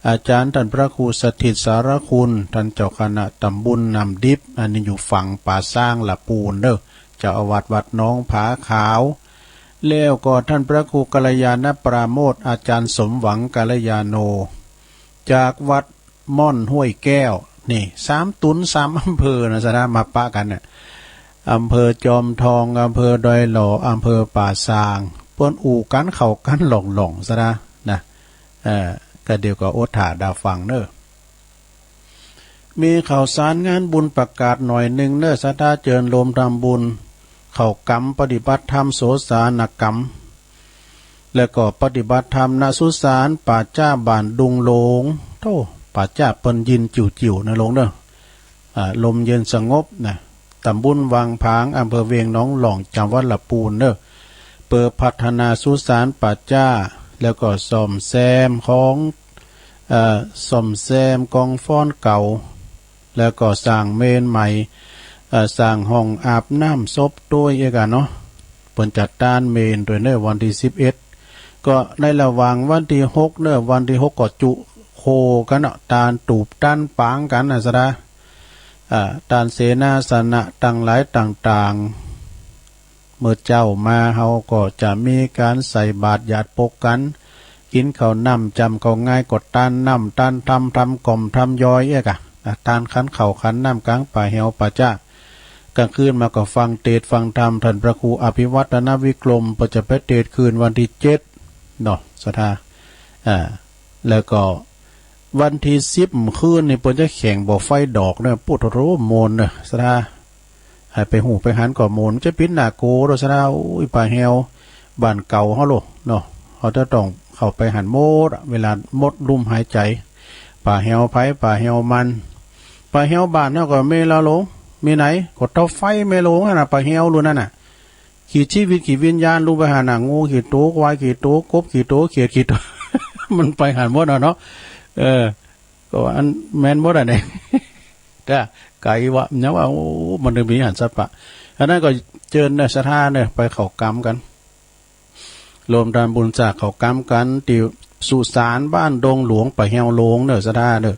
อาจารย์ท่านพระครูสถิตสารคุณท่านเจ้าคณะตำบลนำดิบอันนี้อยู่ฝั่งป่าสร้างละปูนเด้อเจ้าอาวาสวัดน้องผาขาวแล้วก็ท่านพระครูกัลยาณปราโมทอาจารย์สมหวังกัลยาโนจากวัดม่อนห้วยแก้วนี่3 ตุน 3 อำเภอนะสนะมาปะกันเนี่ยอำเภอจอมทองอำเภอดอยหล่ออำเภอป่าซางเปิ้นอู่กันเข้ากันหล่องๆซะนะก็เดี๋ยวก็อดถ่าดาฟังเนอะมีข่าวสารงานบุญประกาศหน่อยหนึ่งเนอะสถาเจิญโลมทำบุญเข้ากรรมปฏิบัติธรรมโสสานกรรมแล้วก็ปฏิบัติธรรมณสุสานป่าจ้าบ้านดุงโลงโธ่ป่าจ้าเปิ้นยินจิ๋วๆนะลงเนอะลมเย็นสงบนะตำบลวังผางอำเภอเวียงหนองหล่องจังหวัดลำพูนเนอะเปิดพัฒนาสุสานป่าจ้าแล้วก็ซ่อมแซมของซ่อมแซมกองฟ้อนเก่าแล้วก็สร้างเมนใหม่สร้างห้องอาบน้ำศพด้วยเอกเนาะเปิ่นจัดการเมนโดยเนอะวันที่11ก็ในระหว่างวันที่6เนอะวันที่6ก็จุโคกันเนาะตาลตูบต้านปางกันนะซะนะตานเสนาสนะตั้งหลายต่างๆเมื่อเจ้ามาเฮาก็จะมีการใส่บาตรหยาดปกกันกินข้าวน้ำจำข้าวง่ายกดตานน้ำตานทำกล่อมทำย้อยเอกตานขันเข่าขันน้ำกลางป่าเหี่ยวป่าจ้ากลางคืนมาก็ฟังเทศฟังธรรมท่านพระครูอภิวัตนวิกรมประจะไปเทศคืนวันที่7เนาะสถาแล้วก็วันที่10คืนนี่เปิ้นจะแข่งบ่ไฟดอกเนี่ยปุถโรโมนเนี่ยสถาให้ไปหูไปหันก่อโมนจะปิ้นหน้าโกโรสถาอุ้ยป่าเหี่ยวบ้านเก่าเฮาโลเนาะเขาจะต้องเข้าไปหันโมดเวลาหมดลมหายใจป่าเหี่ยวไผป่าเหี่ยวมันป่าเหี่ยวบ้านเฮาก็เมลาลงมีไหนก็เตาไฟไม่ลงน่ะป่าเหี่ยวรู้นั่นน่ะขี่ชีวิตขี่วิญญาณรู้ไปหาหนังงูขี่โตควายขี่โตกบขี่โตเขียดขี่โต มันไปหันหมดเนาะก็อันแม่นหมดอ่ะเนี่ยแต่ไก่ว่าเนี่ยว่าโอ้มันมีหันสัตว์ปะอันนั้นก็เจิญเนี่ยสถานเนี่ยไปเข้ากรรมกันรวมทานบุญจากเข้ากรรมกันติวสุสานบ้านดงหลวงป่าเหี่ยวโลงเนี่ยสถานเนี่ย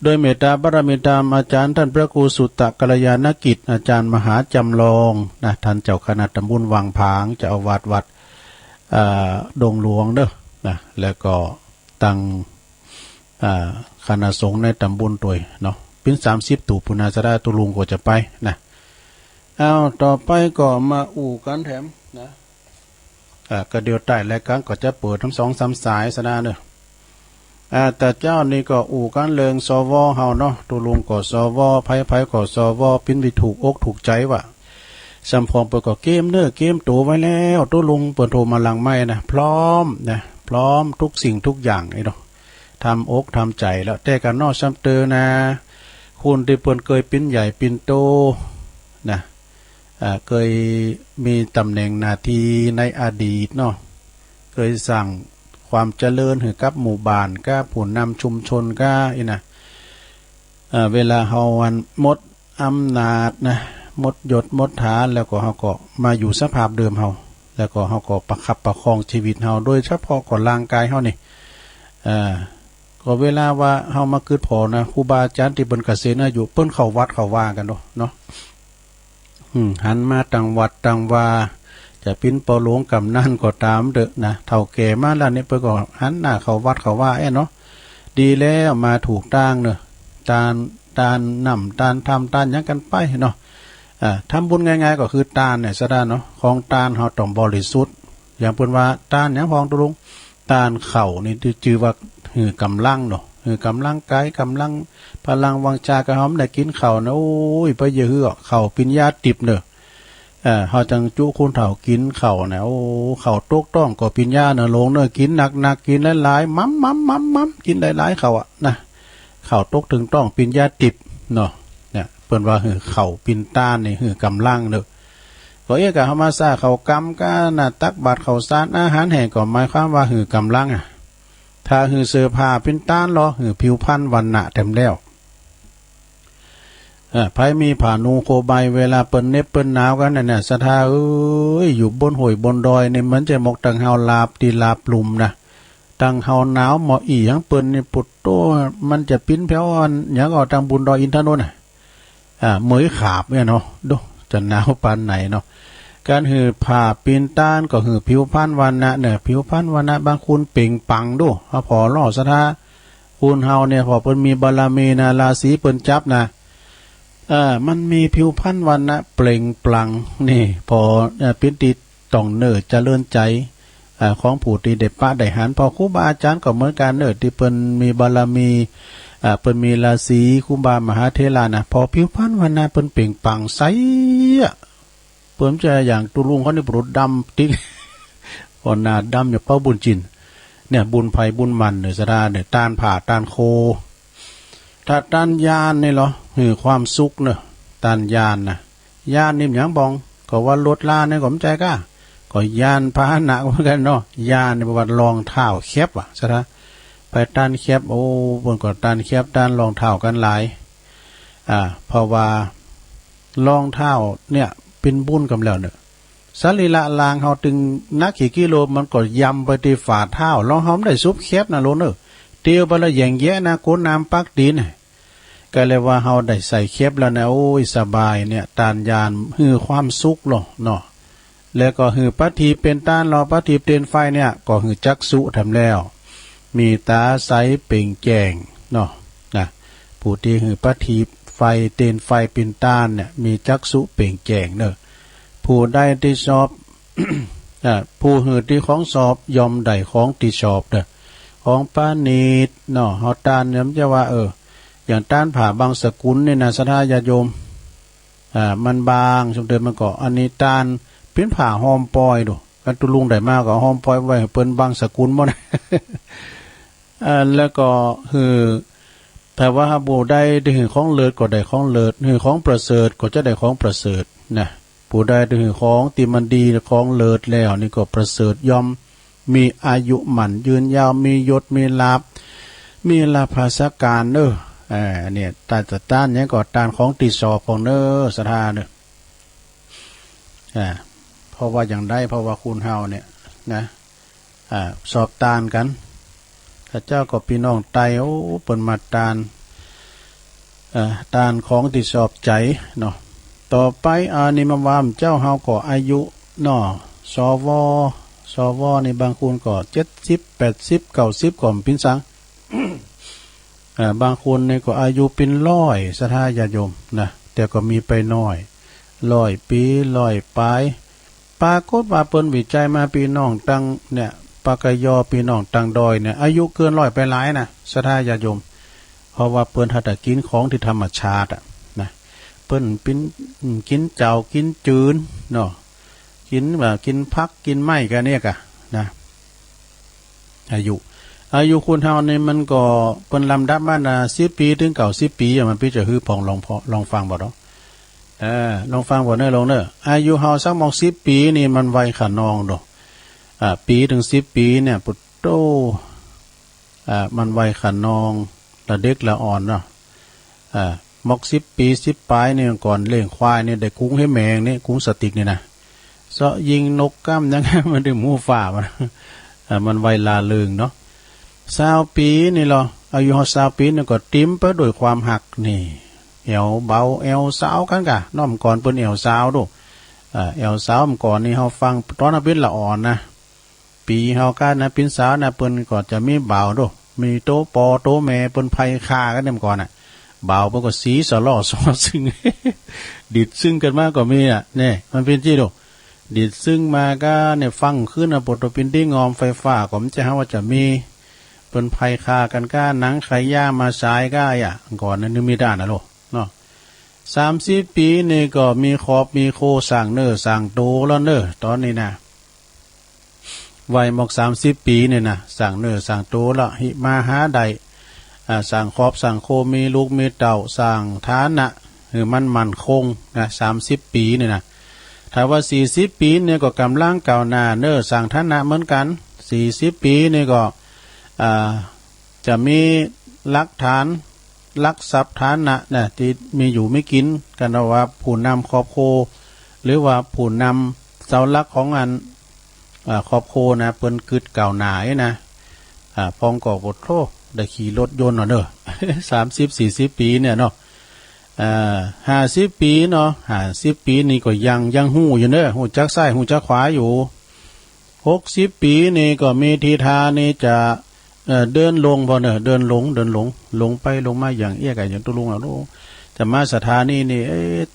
โดยเมตตาบารมีตามอาจารย์ท่านพระครูสุตตะกัลยาณกิจอาจารย์มหาจำลองนะท่านเจ้าคณะตำบลวังผางเจ้าอาวาสวัดดงหลวงเด้อนะแล้วก็ตั้งคณะสงฆ์ในตำบลตัวเนาะเป็น30ตู่ปุณาสราตุลุงก็จะไปนะเอาต่อไปก็มาอู่กันแถมนะก็เดียวใต้และกันก็จะเปิดทั้ง2-3 สายสนาเนอะแต่เจ้านี่ก็อู่กันเลิงสวเฮาเนาะตุลุงก็สวไผก็สวปิ้นไปถูกอกถูกใจว่ะสัมพองเปิดก็เกมเนอะเกมตัวไว้แล้วตุลุงเปิดโทรมาหลังไม่นะพร้อมนะพร้อมทุกสิ่งทุกอย่างไอ้เนาะทำอกทำใจแล้วแต่กันนอกซ้ำเตอนะคุณที่เปิ้นเคยปิ้นใหญ่ปิ้นโตนะเคยมีตำแหน่งหน้าที่ในอดีตเนาะเคยสั่งความเจริญให้กับหมู่บ้านกับผู้นำชุมชนก็อีนะเวลาเฮาวันหมดอำนาจนะหมดยศหมดฐานแล้วก็เฮาก็มาอยู่สภาพเดิมเฮาแล้วก็เฮาก็ประคับประคองชีวิตเฮาโดยเฉพาะก่อนร่างกายเฮานี่ก็เวลาว่าเฮามาคิดพอนะครูบาอาจารย์ที่เปิ้นเกษียณอายุเปิ้นเข้าวัดเข้าว่ากันเนาะหันมาตั้งวัดตั้งว่าจะปิ้นปอหลวงกำนั่นก็ตามเด้อนะเฒ่าแก่มาแล้วนี่เปิ้นก็หันหน้าเข้าวัดเข้าว่าเนาะดีแล้วมาถูกทางเนาะตานนำตานทำตานหยังกันไปเนาะทำบุญง่ายๆก็คือตานเนี่ยซะได้เนาะของตานเฮาต้องบริสุทธิ์อย่างเปิ้นว่าตานหยังของตุลุงตานเข่านี่ชื่อว่าคือกำลังเนาะคือกำลังกายกำลังพลังวังจากะหอมได้กินข้าวนะโอ้ยไปเยอะข้าวปิญญาติบเนาะเฮาจังจุคนเฒ่ากินข้าวนะโอ้ข้าวตกต้องก็ปิญญาเนาะลงเนาะกินหนักๆกินหลายๆมัมกินหลายๆข้าวนะข้าวตกถึงต้องปิญญาติบเนาะเนี่ยเปิ้นว่าคือข้าวปินต้านนี่คือกำลังเนาะก็เฮามาซาข้าวกำก็น่ะตักบาตรข้าวสารอาหารแห้งก็หมายความว่าคือกำลังถ้าหือเสื้อผ้าเป็นต้านรอหือผิวพรรณวันณะเต็มแล้วไผมีผ้านูโคใบเวลาเปิ้นเน็บเปิ้นหนาวกันน่ะศรัทธาอยู่บนห้วยบนดอยนี่มันจะมกตังเฮาลาบตีลาบลุมนะ ตังเฮาหนาวหมออีหยังเปิ้นนี่ปุดโตมันจะปิ้นแผ่วอันหยังก็ตังบุญดอยอินทนนท์เหมยขาบเนี่ยเนาะดูจะหนาวปานไหนเนาะการหือผ่าปีนต้านก็หือผิวพรรณวันนะเนี่ยผิวพรรณวันนะบางคุณเป่งปังดูพอล่อสะทาคุณเฮาเนี่ยพอเปิ้นมีบารมีนะราศีเปิ้นจับนะมันมีผิวพรรณวันนะเปล่งปลั่งนี่พอเป็นติต้องเนิดเจริญใจของผู้ที่ได้ปะได้หันพอครูบาอาจารย์ก็เหมือนกันเนิดที่เปิ้นมีบารมีเปิ้นมีราศีครูบามหาเถระนะพอผิวพรรณวันนะเปิ้นเปล่งปลั่งใสเปิ้นจะอย่างตุลุงเขานี่ปรุดดำติ๊กพอหน้าดำอย่างเป้าบุญจินเนี่ยบุญภัยบุญมันเนี่ยสดาเนี่ยต้านผ่าต้านโคถ้าต้านยานนี่เหรอคือความสุขเนอะต้านยานนะยานนี่อย่างบองก็ว่ารถลาเนี่ยผมใจก็ยานพาหนะเหมือนกันเนาะยานในประวัติรองเท้าแคบว่ะสดาไปต้านแคบโอ้บนก็ต้านแคบต้านรองเท้ากันหลายเพราะว่ารองเท้าเนี่ยเป็นบุญกับแล้วเนอะสรีระลางเขาตึงนักขี่กิโลมันก็ยำไปที่ฝ่าเท้าลองเขาได้ซุปแคบนะโลเนอะเตียวไปละอย่างแย่นะก้นน้ำปักดินก็เลยว่าเขาได้ใส่แคบแล้วนะโอ้ยสบายเนี่ยต้านยานฮือความสุขหรอเนาะแล้วก็ฮือปฏิเป็นต้านรอปฏิเตียนไฟเนี่ยก็ฮือจักสุทำแล้วมีตาใสเป่งแจงเนาะนะผู้ที่ฮือปฏิไฟเตียนไฟเป็นต้านเนี่ยมีจักสุเป่งแจงเนอะผู้ได้ที่สอบ ผู้หือที่ของสอบยอมได้ของที่สอบเด้อของปานีดเนาะเฮาตานเนี่ยมันจะว่าอย่างต้านผ่าบางสกุลเนี่ยนะสทาญาโยมมันบางสมเด็จมันก็อันนี้ต้านเป็นผ่าหอมปอยดูกันตุลุงได้มากก็หอมปอยไว้เปิ้นบางสกุลบ่ได้ แล้วก็คือแต่ว่าบ่ได้หือของเลิศก็ได้ของเลิศหือของประเสริฐก็จะได้ของประเสริฐนะผู้ใดถือของที่มันดีของเลิศแล้วนี่ก็ประเสริฐย่อมมีอายุหมั่นยืนยาวมียศมีลาภมีลาภาสการเนี่ยตาจะต้านเนี่ยก็ต้านของติสอบของสถาเพราะว่าอย่างได้เพราะว่าคุณเฮาเนี่ยนะสอบต้านกันพระเจ้าก็พี่น้องไตโอ้เปิ่นมาต้านของติสอบใจเนาะต่อไปนิมวามเจ้าเฮาก็อายุสวนี่บางคนก็70 80 90ก่อมพินสัง บางคนนี่ก็อายุเป็น100สถาญาโยมนะแต่ก็มีไปน้อย100 ปี100ปลายปรากฏว่าเปิ้นวิจัยมาพี่น้องตั้งเนี่ยปากยอพี่น้องตั้งดอยเนี่ยอายุเกิน100ไปหลายนะสถาญาโยมเพราะว่าเปิ้นหัดกินของที่ธรรมชาติเปิ้นกินเจ้ากินจืนเนาะกินพักกินไม้กันเนี่ยกะนะอายุคุณเฮานี่มันก็เปิ้นลำดับมา10 ปีถึง90 ปีมันพี่จะฮือพองลองฟังบ่ดอกลองฟังบ่เด้อลองเด้ออายุเฮาสักมอง10 ปีนี่มันไวขนองดอกปีถึง10 ปีเนี่ยปุตโตมันไวขนองละเด็กละอ่อนเนาะมอก10 ปี10 ปลายนี่ก่อนเลี้ยงควายนี่ได้คุ้งให้แมงนี่คุ้งสติกนี่นะเสาะยิงนกก้ามยังมันได้หมูฝ่ามันไวลาเลิงเนาะ20 ปีนี่เหรออายุ20 ปีนี่ก็ติ้มไปด้วยความหักนี่เอวเบาเอวสาวกันกะน้อมก่อนเปิ้นเอวสาวดูเอวสาวมก่อนนี่เฮาฟังตอนเป็นละอ่อนนะปีเฮากันนะเป็นสาวนะเปิ้นก็จะมีเบาดูมีโตปอโตแม่เปิ้นไผคากันนำก่อนน่ะบ่าวมันก็สีสลอซอซึ่ง ดิดซึ่งกันมากก็มีเนี่ยมันเป็นจี้ดูดิดซึ่งมาก็เนี่ยฟังขึ้นปตปินที่งอมไฟฟ้าก็มันจะหาว่าจะมีเป็นภัยคากันก้าหนังไข่ย่ามาสายก้าก่อนนั้นนึกมีด้านนะลูกเนาะ30 ปีนี่ก็มีขอบมีโคสั่งสั่งโตแล้วตอนนี้นะวัยหมอก30 ปีเนี่ยนะสั่งสั่งโตแล้วหิมาหาใดสั่งขอบสั่งโคมีลูกมีเต่าสั่งฐานะคือมันคงนะ30 ปีเนี่ยนะถ้าว่า40 ปีเนี่ยก็กำลังก้าวหน้าสั่งฐานะเหมือนกัน40 ปีเนี่ยก็จะมีหลักฐานหลักทรัพย์ฐานะนะที่มีอยู่ไม่กินกันว่าผู้นำครอบโคหรือว่าผู้นำเสาหลักของอันครอบโคนะเปิ้นกึดก้าวหน้านะ พองก่อบทโทได้ขี่รถยนต์เนอะ30-40 ปีเนี่ยเนาะ50 ปีเนาะ50 ปีนี่ก็ยังหู้อยู่เนอะหู้จักซ้ายหู้จักขวาอยู่60 ปีนี่ก็มีทีท่านี่จะเดินลงบ่เนอะเดินหลงไปลงมาอย่างเอี้ยไก่อย่างตุลุงอ่ะลูกจะมาสถานีนี่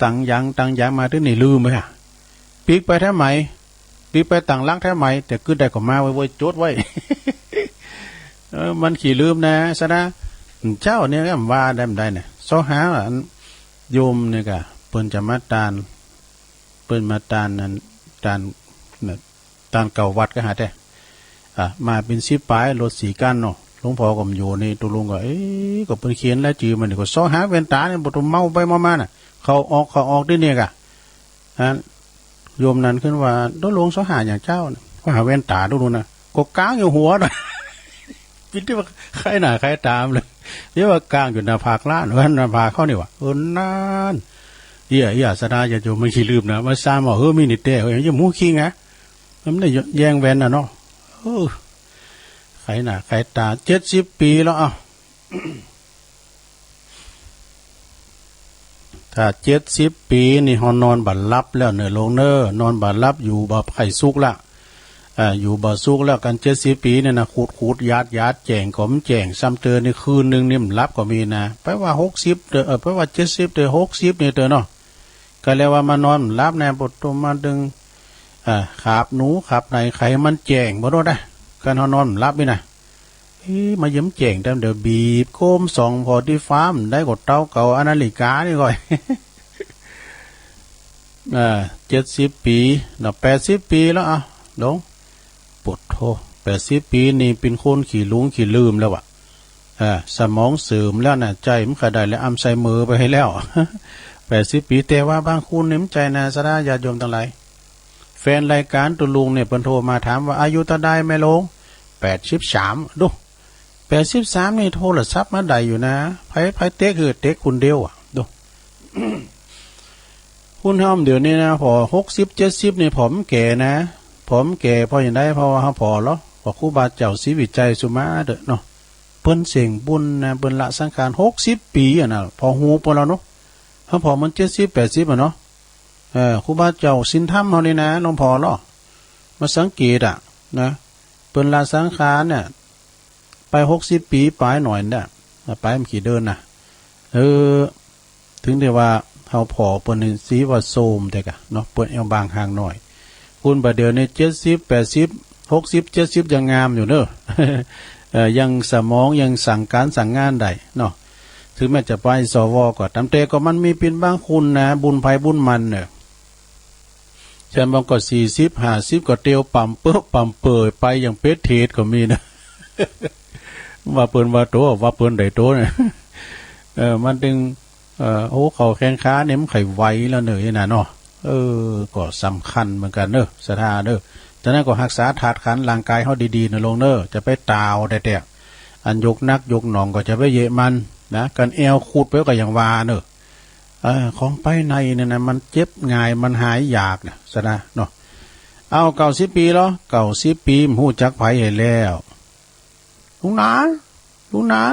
ตังยังมาถึงนี่ลืมไปปีกไปแท้ไหมปีกไปตังลักแท้ไหมแต่คือได้ก็มาไว้จดไว้ มันขี่ลืมนะซะนะเจ้าเนี่ยก็ว่าได้เนี่ยซอหาโยมเนี่ยก็เปิ้นจะมาตานเปิ้นมาตานนั้นตานเก่าวัดก็หาแต่มาเป็น10 ปลายรถสีกันเนาะหลวงพ่อก็อยู่นี่ตุลุงก็ก็เปิ้นเขียนแล้วจื่อมันก็ซอหาเว้นตาเนี่ยบ่ต้องเมาไปมาน่ะเขาออกด้วยเนี่ยก็โยมนั้นขึ้นว่าตหลวงซอหาอย่างเจ้าก็หาเว้นตาดูนะก็ก้างอยู่หัวน่ะคิดว่าใครหน้าใครตามเลยเรียกว่ากลางอยู่หน้าผากล้านหน้าผากเขานี่ว่านานเหี้ยสดาอย่าโยมไม่ขี้ลืมนะมาซ้ำว่ามีนิดเดียวยังมูขี้ไงมันได้แย่งแวนน่ะเนาะใครหน้าใครตา70 ปีแล้วถ้า70 ปีนี่ฮอนนอนบัดลับแล้วเนอลงเนอนอนบัดลับอยู่บ่ไข่สุกละอยู่บ่สุกแล้วกัน70 ปีเนี่ยนะขูดยาดแจงก็มแจงซ้ำเตือนในคืนนึงนี่มันรับก็มีนะไปว่า60ไปว่า70 60นี่เตือนเนาะก็แล้วว่ามานอนรับแน่บทตัวมาดึงขาบหนูขาบไหนไข่มันแจงบ่ได้กันนอนรับนี่นะมายิ้มแจงแต่เดี๋ยวบีบโคมส่องพอที่ฟ้ามได้กดเต้าเก่าอนาฬิกานี่ก่อย70 ปีเนาะ80 ปีแล้วลงปวดโท80 ปีนี่เป็นคนขี่ลุงขี่ลืมแล้วสมองเสื่อมแล้วน่ะใจมันขาดได้แล้วอัลไซเมอร์ไปให้แล้ว80 ปีแต่ว่าบางคนเนี่ยใจนะสดาญาติโยมทั้งหลายแฟนรายการตุลุงเนี่ยเพิ่นโทรมาถามว่าอายุเท่าใดแม่ลง83ดู83นี่โทรศัพท์มาได้อยู่นะไผเต๊กคือเต๊กคุณเดียวดู คุณห้อมเดี๋ยวนี้นะพอ60-70นี่ผมแก่นะผมแก่พออย่างได้เพราะว่าเฮาพอแล้วพอครูบาเจ้าศรีวิจัยสุมาเด้อเนาะเปิ้นเสียงบุญนะเปิ้นละสังขาร60 ปีน่ะพอฮู้ปอแล้วเนาะเฮาพอมัน70-80เนาะครูบาเจ้าศีลธรรมเฮานี่นะหลวงพ่อเนาะมาสังเกตนะเปิ้นละสังขารเนี่ยไป60 ปีปลายหน่อยน่ะไปมันขี่เดินน่ะถึงได้ว่าเฮาพอเปิ้นสิว่าโทมแต่กะเนาะเปิ้นเอาบางห่างหน่อยคุณบัดเดี๋ยวนี้70 80 60 70ยังงามอยู่เด้อยังสมองยังสั่งการสั่งงานได้เนาะถึงแม้จะไปสวก็ตามแต่ก็มันมีเป็นบางคุณนะบุญภัยบุญมันเนี่ยเช่นบางก็40 50ก็เตียวปั่มเปิ้ปั่มเปิดไปอย่างเป็ดเทศก็มีนะว่าเปิ้นว่าโตว่าเปิ้นได้โตเนี่ยมันถึงเขาแข้งขาเนี่ยมันไขไวแล้วเนยนะเนาะก็สำคัญเหมือนกันเนอะศรัทธาเนอะฉะนั้นก็รักษาธาตุขันธ์ร่างกายเฮาดีๆนะลงเนอะจะไปตาวแต่อันยกนักยกหนองก็จะไปเยะมันนะกันแอวคูดไปก็อย่างว่าเนอะของไปในเนี่ยนะมันเจ็บง่ายมันหายยากนะศรัทธาเนาะเอา90 ปีแล้ว90 ปีหูจักไผเห็นแล้วลุงนา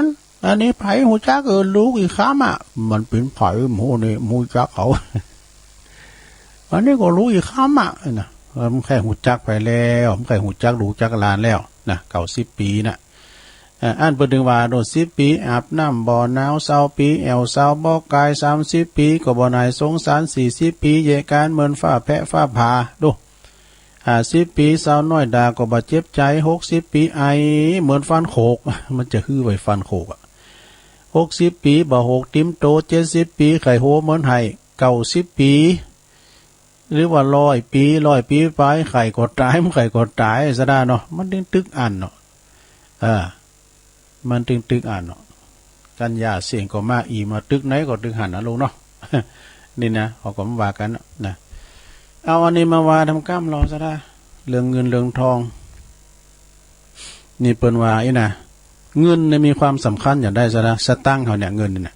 นอันนี้ไผหูจักลูกอีกคำมันเป็นไผหมูนี่หูจักเขาอันนี้ก็รู้อีกคำนะมันแค่หูจักไปแล้วมันแค่หูจักรู้จักลานแล้วนะ90 ปีนะอันเปิดดึงว่าโดน10 ปีอาบน้ำบ่อน้ำ20 ปีแอว20บ่อกาย30 ปีก็บ่นายสงสาร40 ปีเยการเหมือนฟ้าแพะฟ้าผ่าดู50 ปีสาวน้อยดาก็บาดเจ็บใจ60 ปีไอเหมือนฟันโขกมันจะฮื้อไว้ฟันโขก60 ปีบ่หกติ้มโต70 ปีไข่โหเหมือนไห้90 ปีหรือว่า100 ปีไปไข่กดตายมันไข่กดตายซะได้เนาะมันตึกอันเนาะมันตึกอันเนาะกันยาเสียงก็มาอีมาตึกไหนก็ตึกหันนะลุงเนาะนี่นะเขาก็มาว่ากันนะเอาอันนี้มาว่าทำกล้ามรอซะได้เรื่องเงินเรื่องทองนี่เปิ้นว่านะเงินเนี่ยมีความสำคัญอย่างได้ซะนะสตังค์เขาเนี่ยเงินเนี่ย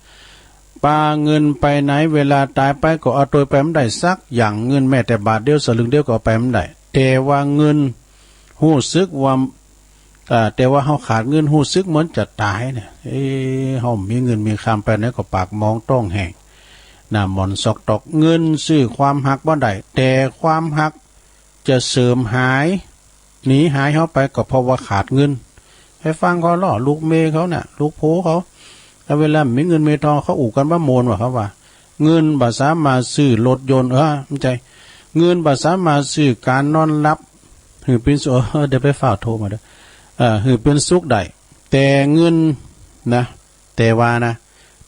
ปาเงินไปไหนเวลาตายไปก็เอาตัวไปไม่ได้สักอย่างเงินแม้แต่บาทเดียวสลึงเดียวก็ไปไม่ได้แต่ว่าเงินหู้ซึกว่า แต่ว่าเฮาขาดเงินรู้สึกเหมือนจะตายเนี่ยเฮามีเงินมีคำไปไหนก็ปากมองต้องแห้งหน้าหมอนซอกตอกเงินซื้อความฮักบ่ได้แต่ความฮักจะเสริมหายหนีหายเฮาไปก็เพราะว่าขาดเงินให้ฟังเขาล่อลูกเมเขาน่ะลูกโผเขาแล้วเวลามีเงินมีทองเขาอู่กันว่าโมนว่าเขาว่าเงินบ่สามารถซื้อรถยนต์ไม่ใช่เงินบ่สามารถซื้อการนอนหลับหือเป็นเดี๋ยวไปฝากโทรมาเด้อหือเป็นสุขได้แต่เงินนะแต่ว่านะ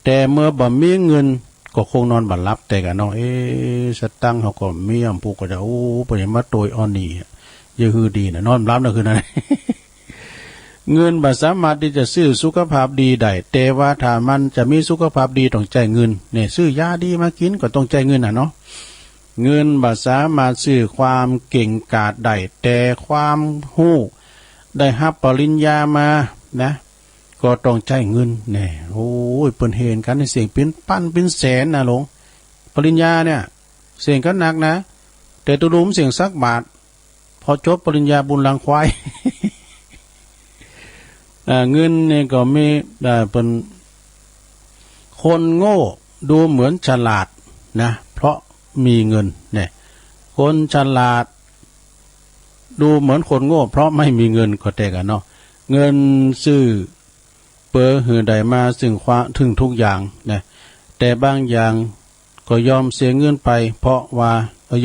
แต่เมื่อบ่มีเงินก็คงนอนบ่หลับแต่กันเนาะสตังค์เขาก็มีอำปูก็จะบ่ได้มาโตยอ่อนนี่อย่าฮือดีนะนอนหลับน่ะคือนั่น เงินบ่สามารถที่จะซื้อสุขภาพดีได้แต่ว่าถ้ามันจะมีสุขภาพดีต้องจ่ายเงินเนี่ยซื้อยาดีมากินก็ต้องจ่ายเงินเนาะเงินบ่สามารถซื้อความเก่งกาจได้แต่ความรู้ได้รับปริญญามานะก็ต้องจ่ายเงินแน่โอ้ยเปิ้นเห็นกันในเสียงเป็นปั้นเป็นแสนนะหลงปริญญาเนี่ยเสียงก็หนักนะแต่ตุลุมเสียงสักบาทพอจบปริญญาบุญลังควาย เงินเนี่ยก็มีเป็นคนโง่ดูเหมือนฉลาดนะเพราะมีเงินเนี่ยคนฉลาดดูเหมือนคนโง่เพราะไม่มีเงินก็แต่กันเนาะเงินซื้อเปอหือใดมาซึ่งความถึงทุกอย่างนะแต่บางอย่างก็ยอมเสียเงินไปเพราะว่า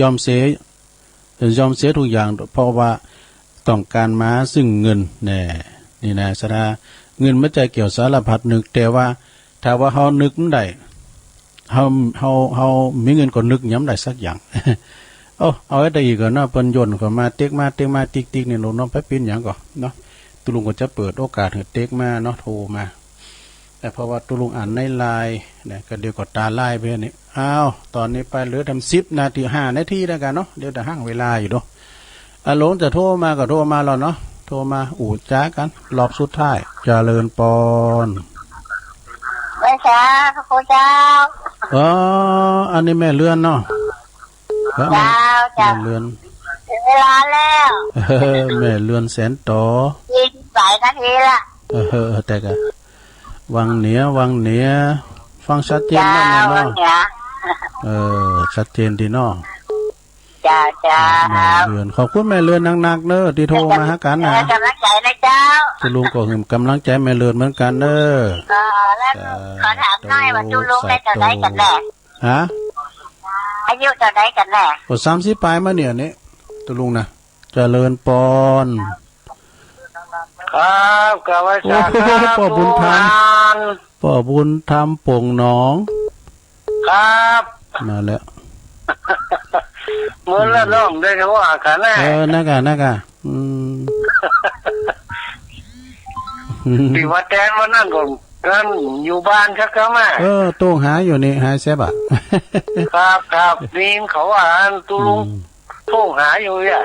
ยอมเสียทุกอย่างเพราะว่าต้องการมาซึ่งเงินนี่นะสระเงินไม่ใจเกี่ยวสารพัดนึกแต่ว่าถ้าว่าเฮานึกได้เฮามีเงินก็นึกย้ำได้สักอย่าง เอาไว้ได้อีกก่อนเนาะเปิ้นย่นก็มาเต็กมาติ๊กนี่ลงน้องไปปิ้นหยังก่อนเนาะตุลุงก็จะเปิดโอกาสให้เต็กมาเนาะโทรมาแต่เพราะว่าตุลุงอ่านในไลน์เนี่ยก็เดี๋ยวก็ตาไล่ไปนี่อ้าวตอนนี้ไปเหลือทำ10 นาที5 นาทีแล้วกันเนาะเดี๋ยวจะห่างเวลาอยู่เนาะหลงจะโทรมาก็โทรมาแล้วเนาะโทรมาจ้ากันรอบสุดท้ายเจริญปอนไม่ช้าพระคุณเจ้าอันนี้แม่เลื่อนเนาะเจ้าแม่เลื่อนถึงเวลาแล้วแม่เลื่อนแสนต่ออีก3 นาทีละแต่ก็วังเหนือฟังชัดเจนนะเนาะชัดเจนดีเนาะจ้าแม่เลื่อนขอบคุณแม่เลื่อนหนักๆเด้อที่โทรมาหากันนะกำลังใจนะเจ้าจุลุงก็คือกำลังใจแม่เลื่อนเหมือนกันเด้อแล้วขอถามหน่อยว่าจุลุงได้เท่าไหร่กันแน่อายุเท่าไหร่กันแน่ก็30 ปลายมาเนี่ยนี่จุลุงนะเจริญปอนครับกวาชาครับพ่อบุญธรรมโป่งหนองครับมาแล้วเมื่อละน้องได้เขาว่ากันแน่นักปีว่าแตนวันนั้นก็กันอยู่บ้านชักก็มาต้องหาอยู่นี่หาแซ่บครับนี่เขาว่าตุลุงต้องหาอยู่อ่ะ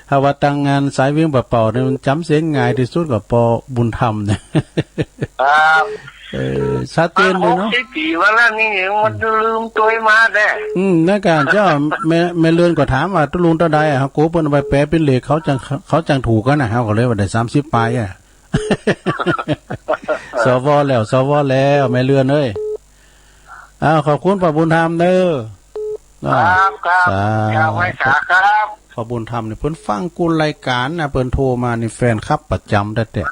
ถ้าว่าตั้งงานสายวิ่งแบบเป่าเนี่ยมันจำเสียงง่ายที่สุดกับปอบุญธรรมเนี่ยครับชัดเจนเลยเนาะปีวันนั้นนี่มันลืมตัวมาแต่นักการเจ้าแม่เลื่อนก็ถามว่าตุลุงตาใดเขาโกเปิ้นไปแปลเป็นเลขเขาจังถูกกันนะเขาก็เลยว่าได้30 ปลายสวแล้วแม่เลื่อนเอ้ยขอบคุณป้าบุญธรรมเด้อครับไว้ครับขอบุญธรรมเนี่ยเพิ่นฟังกุลรายการนะเพิ่นโทรมานี่แฟนคลับประจำแต่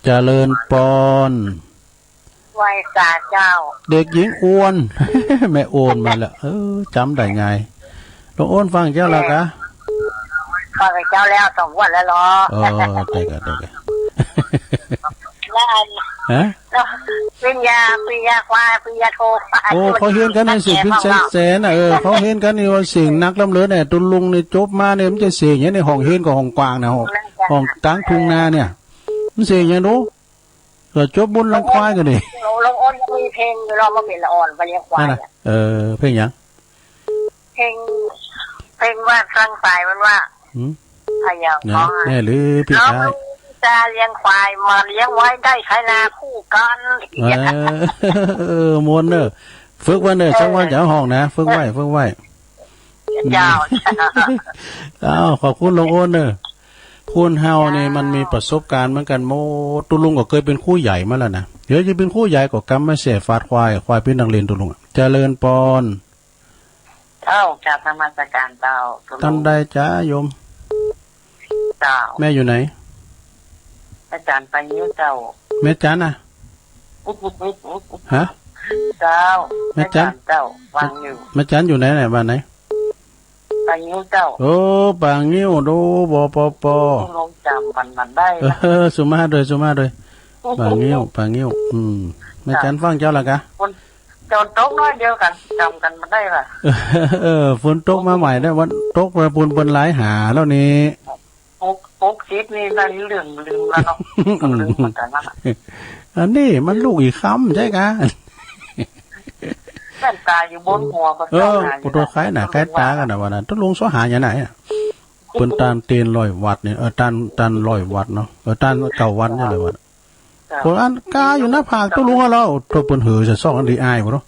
เจริญปอนไว้สาเจ้าเด็กหญิงอ้วนแม่โอนมาแล้วจำได้ไงหลวงโอนฟังเจ้าแล้วกะฟังเจ้าแล้ว2 วันแล้วหรอได้กะแล้วปิญญาควายปิญญาโทเขาเห็นกันในสิ่งพิเศษนะเขาเห็นกันนี่ว่าสิ่งนักล้ำเลือเนี่ยตุลุงนี่จบมาเนี่ยมันจะเสียอย่างนี้ในห้องเห็นกับห้องกว้างนะห้องกลางทุ่งนาเนี่ยมันเสียอย่างนู้ก็จบบุญลังควายกันดิลงอ้นมีเพลงอยู่รอบมาเป็นละอ่อนไปเลี้ยงควายเพลงยังเพลงว่าสร้างสายมันว่าพยายามแน่หรือพี่ชายจะเลี้ยงควายมาเลี้ยงไว้ได้ใช้นาคู่กันมวนเนอะฝึกวันเนอะสักวันจะห้องนะฝึกไว้เจ้าขอบคุณหลวงโอนเนอะ คุณเฮานี่มันมีประสบการณ์เหมือนกันโมตุลุงก็เคยเป็นครูใหญ่มาแล้วนะเดี๋ยวจะเป็นครูใหญ่ก็กำมาเสียฟาดควายเป็นนักเรียนตุลุงเจริญปอน เจ้าจากธรรมสการเจ้า ท่านได้จ้าโยม เจ้า แม่อยู่ไหน อาจารย์ไปนิ้วเจ้า แม่จันน่ะฮะ เจ้า แม่จัน เจ้าวางอยู่ แม่จันอยู่ไหนบ้านไหน ไปนิ้วเจ้า โอ้ปางนิ้วดูบปป ลงจำมันได้นะ สุมาโดยปางนิ้วแม่จันฟังเจ้าละกะ คนโจนโต๊ะน้อยเดียวกันจำกันมันได้ล่ะ ฝนตกมาใหม่ได้วันตกมาปุ่นบนหลายหาแล้วนี่ ปุ๊กซิปนี่ได้ลืมแล้วเนาะลืมเหมือนกันนั่นน่ะ อันนี้มันลูกอีกคำใช่กะ แว่นตาอยู่บนหัวก็ ปุโตคล้ายหน่ะคล้ายตากันนะวันนั้นต้องลงสหาอย่างไหนอ่ะเป็นตานเตียน100 วัตต์เนี่ยตาน100 วัตต์เนาะตาน9 วัตต์เนี่ยเลยวัดคนอันกาอยู่หน้าผากต้องลุงเราตัวปนหือจะซ่องอันดีอายบ่เนาะ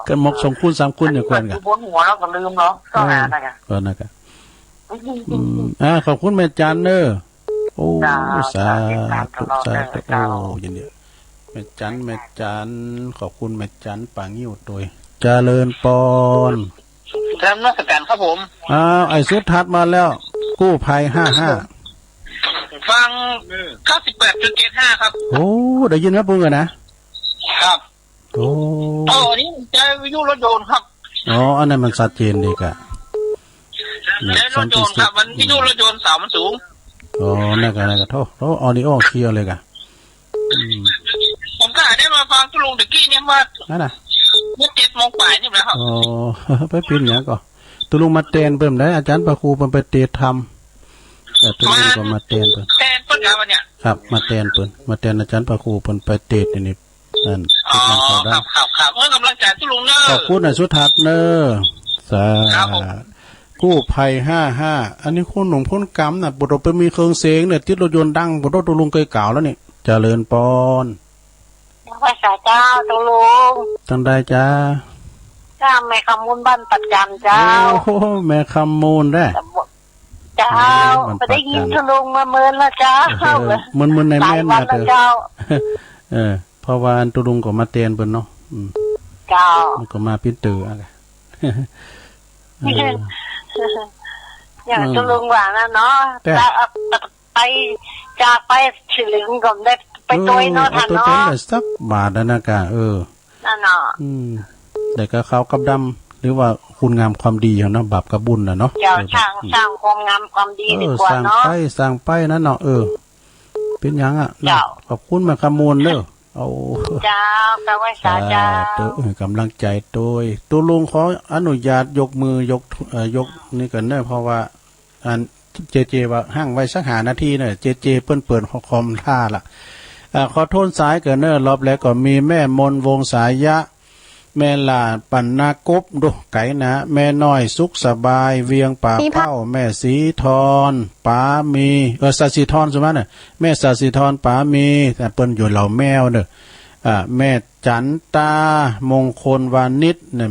กันมก2 คูณ 3 คูณอย่างกวนกัน บนหัวแล้วก็ลืมเนาะก็หาได้กัน ก็นะกะขอบคุณแม่จันเด้อโอ้สาธุโอ้ยินดีแม่จันขอบคุณแม่จันปางยิ้วตัวเจริญปอน ธรรมสการครับผม ไอ้สุดทัดมาแล้วกู้ภัย55ฟัง98.75ครับโอ้ได้ยินไหมปุ้งกันนะครับโอ้นี่จะวิทยุรถยนต์ครับอันนั้นมันชัดเจนดีกะรถยนต์ครับมันวิทยุรถยนต์เสามันสูงนั่นก็โทษออดิโอเคลียร์เลยกะผมก็ได้มาฟังตุลุงตะกี้เนี่ยว่านั่นน่ะเมื่อ7 โมงป่ายนี่แหละครับไปปินเนี่ยก็ตุลุงมาเต้นเพิ่มได้อาจารย์ประครูเพิ่นไปเตะทำแต่ตุลุงก็มาเต้นเพิ่นครับวันเนี่ยครับมาเต้นเพิ่นมาเต้นอาจารย์ประครูเพิ่นไปเตะนี่นั่นครับเมื่อกำลังใจตุลุงเนอะขอบคุณสุทัศน์เนอะสากู้ภัย55อันนี้คนหนุ่มคนกำน่ะบ่ต้องไปมีเครื่องเสียงเนี่ยติดรถยนต์ดังบ่ต้องตุลุงเคยกล่าวแล้วนี่เจริญปอนภาษาเจ้าตุลุงจังได้จ้าจ้าแม่คำมูลบ้านประจำเจ้าโอ้แม่คำมูลได้เจ้าไปได้ยินตุลุงมาเมินละเจ้าเมินในแม่นนะเธอเพราะว่าตุลุงก็มาเตียนเพิ่นเนาะเจ้ามันก็มาปิ้นตืออ่ะอย่างตุลุงว่านะเนาะไปจากไปฉลึงก็ได้ไปตัวเนาะท่านเนาะตัวเป็นสักบาทนะกะนั่นเนาะแต่ก็เขากับดำหรือว่าคุณงามความดีเนาะบาปกับบุญน่ะเนาะเจ้าสร้างความงามความดีดีกว่าเนาะสร้างไปนั่นเนาะเป็นหยังอ่ะขอบคุณมาคำมูลเด้อเอาเจ้าพระวสาเจ้าตัวกำลังใจตัวลุงขออนุญาตยกมือยกนี่กันเนอะเพราะว่าอันเจว่าห้างไว้สัก5 นาทีเนอะเจเปิดคอมท่าล่ะขอโทษสายกันเนอะรอบแล้วก็มีแม่มนวงสายะแม่ลาปันนากบดูไก่นะแม่น้อยสุขสบายเวียงป่าเป้าแม่สีทรป๋ามีสาสีทรใช่ไหมเนี่ยแม่สาสีทรป๋ามีแต่เปิ้นอยู่เหล่าแมวเนอะแม่จันตามงคลวานิชเนี่ย